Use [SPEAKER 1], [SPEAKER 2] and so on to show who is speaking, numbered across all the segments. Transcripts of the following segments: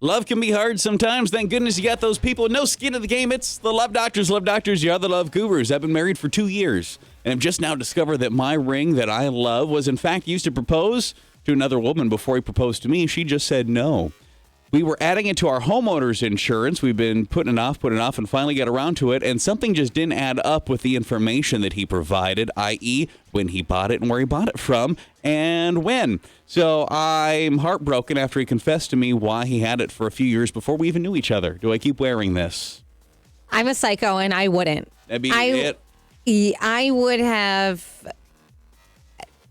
[SPEAKER 1] Love can be hard sometimes. Thank goodness you got those people with no skin in the game. It's the Love Doctors. Love Doctors, you are the love gurus. I've been married for 2 years, and have just now discovered that my ring that I love was in fact used to propose to another woman before he proposed to me. She just said no. We were adding it to our homeowner's insurance. We've been putting it off, and finally got around to it, and something just didn't add up with the information that he provided, i.e., when he bought it and where he bought it from and when. So I'm heartbroken after he confessed to me why he had it for a few years before we even knew each other. Do I keep wearing this?
[SPEAKER 2] I'm a psycho, and I wouldn't.
[SPEAKER 1] That'd be it.
[SPEAKER 2] I would have...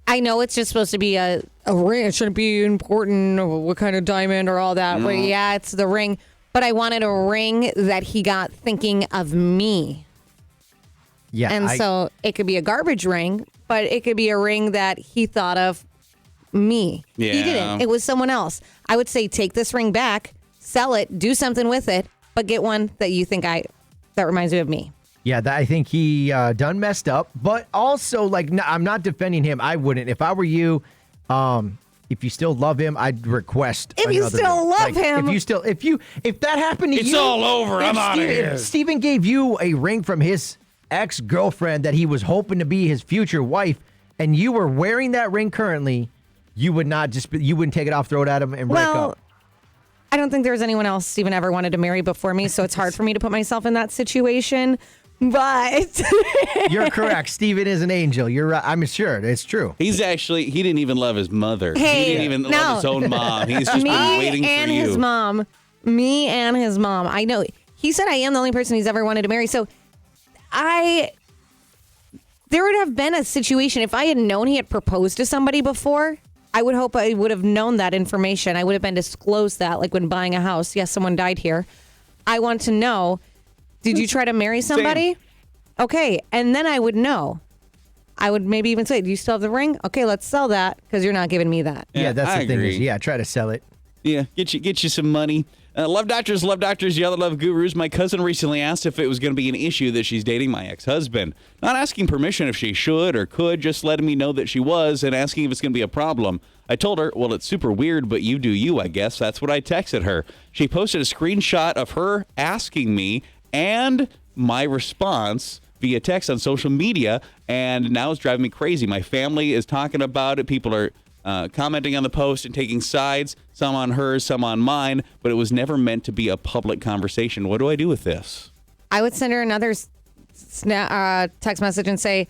[SPEAKER 2] I know it's just supposed to be a ring. It shouldn't be important or what kind of diamond or all that. But yeah, it's the ring. But I wanted a ring that he got thinking of me.
[SPEAKER 3] Yeah.
[SPEAKER 2] And so it could be a garbage ring, but it could be a ring that he thought of me.
[SPEAKER 1] Yeah.
[SPEAKER 2] He didn't. It was someone else. I would say take this ring back, sell it, do something with it, but get one that you think that reminds you of me.
[SPEAKER 3] Yeah, I think he done messed up, but also, like, no, I'm not defending him. I wouldn't. If I were you, if you still love him, I'd request.
[SPEAKER 2] If you still love him,
[SPEAKER 3] if that happened to you,
[SPEAKER 1] it's all over. I'm out of here.
[SPEAKER 3] If Steven gave you a ring from his ex-girlfriend that he was hoping to be his future wife, and you were wearing that ring currently, you would not you wouldn't take it off, throw it at him, and break up.
[SPEAKER 2] I don't think there was anyone else Steven ever wanted to marry before me, so it's hard for me to put myself in that situation. But
[SPEAKER 3] you're correct. Steven is an angel. You're right. I'm sure it's true.
[SPEAKER 1] He didn't even love his mother.
[SPEAKER 2] Hey,
[SPEAKER 1] he didn't even love his own mom. He's just been waiting for you.
[SPEAKER 2] Me and his mom. I know. He said I am the only person he's ever wanted to marry. So there would have been a situation if I had known he had proposed to somebody before. I would hope I would have known that information. I would have been disclosed that, like when buying a house. Yes, someone died here. I want to know. Did you try to marry somebody?
[SPEAKER 1] Same.
[SPEAKER 2] Okay, and then I would know. I would maybe even say, do you still have the ring? Okay, let's sell that because you're not giving me that.
[SPEAKER 3] Yeah, that's
[SPEAKER 1] I
[SPEAKER 3] the thing.
[SPEAKER 1] agree.
[SPEAKER 3] Try to sell it.
[SPEAKER 1] Yeah, get you some money. Love Doctors, you other love gurus. My cousin recently asked if it was going to be an issue that she's dating my ex-husband. Not asking permission if she should or could, just letting me know that she was and asking if it's going to be a problem. I told her, well, it's super weird, but you do you, I guess. That's what I texted her. She posted a screenshot of her asking me and my response via text on social media, and now it's driving me crazy. My family is talking about it. People are commenting on the post and taking sides, some on hers, some on mine, but it was never meant to be a public conversation. What do I do with this?
[SPEAKER 2] I would send her another text message and say,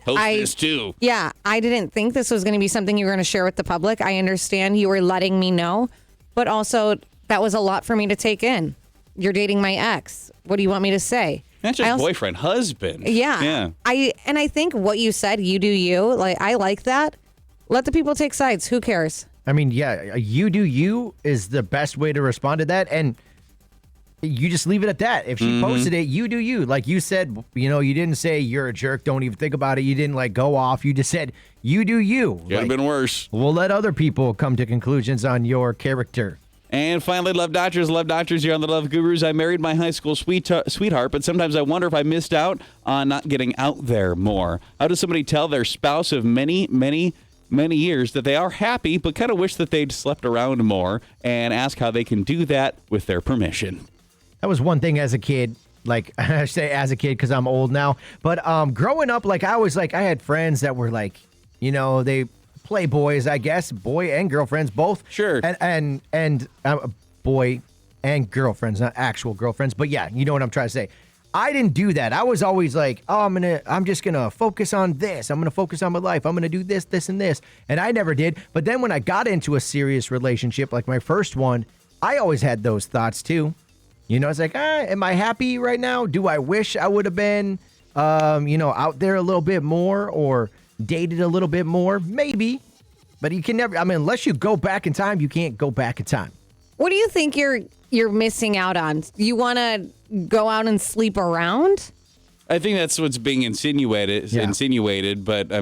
[SPEAKER 1] Post this too.
[SPEAKER 2] Yeah, I didn't think this was going to be something you were going to share with the public. I understand you were letting me know, but also that was a lot for me to take in. You're dating my ex. What do you want me to say?
[SPEAKER 1] Not just boyfriend, husband.
[SPEAKER 2] Yeah. I think what you said, you do you. Like, I like that. Let the people take sides. Who cares?
[SPEAKER 3] I mean, yeah, you do you is the best way to respond to that, and you just leave it at that. If she posted it, you do you. Like you said, you didn't say you're a jerk, don't even think about it. You didn't go off. You just said you do you.
[SPEAKER 1] Could have been worse.
[SPEAKER 3] We'll let other people come to conclusions on your
[SPEAKER 1] And finally, Love Doctors, you're on the Love Gurus. I married my high school sweetheart, but sometimes I wonder if I missed out on not getting out there more. How does somebody tell their spouse of many, many, many years that they are happy, but kind of wish that they'd slept around more, and ask how they can do that with their permission?
[SPEAKER 3] That was one thing as a kid. Like, I say as a kid because I'm old now. But growing up, I had friends that were they playboys, I guess, boy and girlfriends, both. Sure. And boy and girlfriends, not actual girlfriends. But yeah, you know what I'm trying to say. I didn't do that. I was always like, I'm just going to focus on this. I'm going to focus on my life. I'm going to do this, this, and this. And I never did. But then when I got into a serious relationship, like my first one, I always had those thoughts too. It's like, am I happy right now? Do I wish I would have been, out there a little bit more or dated a little bit more? Maybe. But you can never, unless you go back in time, you can't go back in time.
[SPEAKER 2] What do you think you're missing out on? You want to go out and sleep around?
[SPEAKER 1] I think that's what's being insinuated, but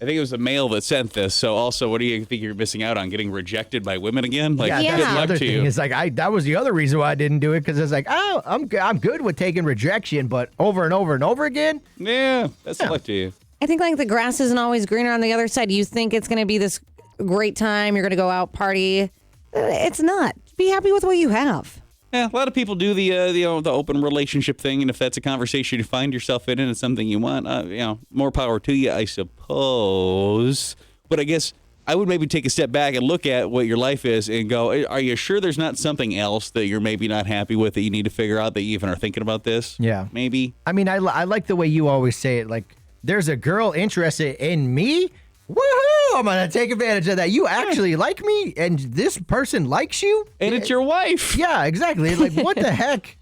[SPEAKER 1] I think it was a male that sent this. So also, what do you think you're missing out on? Getting rejected by women again?
[SPEAKER 3] That's the other thing. It's like that was the other reason why I didn't do it, because it's like, I'm good with taking rejection, but over and over and over again.
[SPEAKER 1] Yeah, that's luck to you.
[SPEAKER 2] I think the grass isn't always greener on the other side. You think it's going to be this great time. You're going to go out, party, It's not. Be happy with what you have.
[SPEAKER 1] Yeah, a lot of people do the open relationship thing, and if that's a conversation you find yourself in and it's something you want, more power to you, I suppose. But I guess I would maybe take a step back and look at what your life is and go, are you sure there's not something else that you're maybe not happy with that you need to figure out that you even are thinking about this?
[SPEAKER 3] Yeah.
[SPEAKER 1] Maybe.
[SPEAKER 3] I mean, I like the way you always say it. Like, there's a girl interested in me. Woohoo! I'm going to take advantage of that. You actually like me, and this person likes you?
[SPEAKER 1] And it's your wife.
[SPEAKER 3] Yeah, exactly. Like, what the heck?